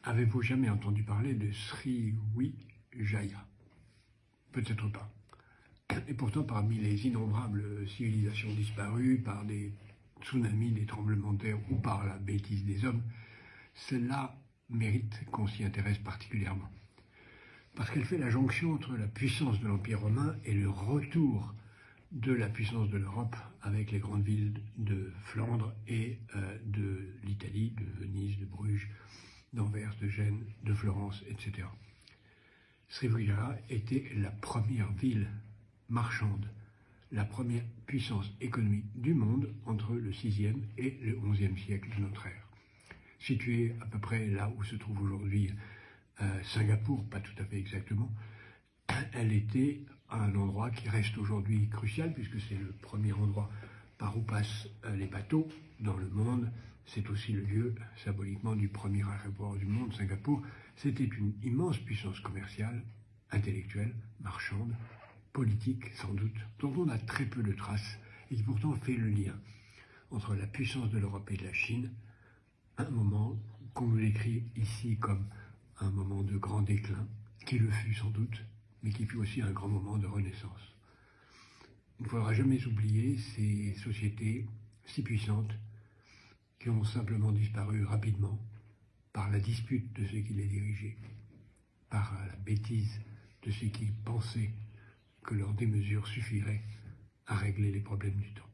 Avez-vous jamais entendu parler de Sriwijaya? Peut-être pas. Et pourtant, parmi les innombrables civilisations disparues par des tsunamis, des tremblements de terre ou par la bêtise des hommes, celle-là mérite qu'on s'y intéresse particulièrement. Parce qu'elle fait la jonction entre la puissance de l'Empire romain et le retour de la puissance de l'Europe avec les grandes villes de Flandre et de l'Italie, de Venise, de Bruges, d'Anvers, de Gênes, de Florence, etc. Sriwijaya était la première ville marchande, la première puissance économique du monde entre le 6e et le 11e siècle de notre ère. Située à peu près là où se trouve aujourd'hui Singapour, pas tout à fait exactement, elle était à un endroit qui reste aujourd'hui crucial puisque c'est le premier endroit par où passent les bateaux dans le monde. C'est aussi le lieu symboliquement du premier aéroport du monde, Singapour. C'était une immense puissance commerciale, intellectuelle, marchande, politique sans doute, dont on a très peu de traces et qui pourtant fait le lien entre la puissance de l'Europe et de la Chine, un moment qu'on nous décrit ici comme un moment de grand déclin, qui le fut sans doute, mais qui fut aussi un grand moment de renaissance. Il ne faudra jamais oublier ces sociétés si puissantes qui ont simplement disparu rapidement par la dispute de ceux qui les dirigeaient, par la bêtise de ceux qui pensaient que leur démesure suffirait à régler les problèmes du temps.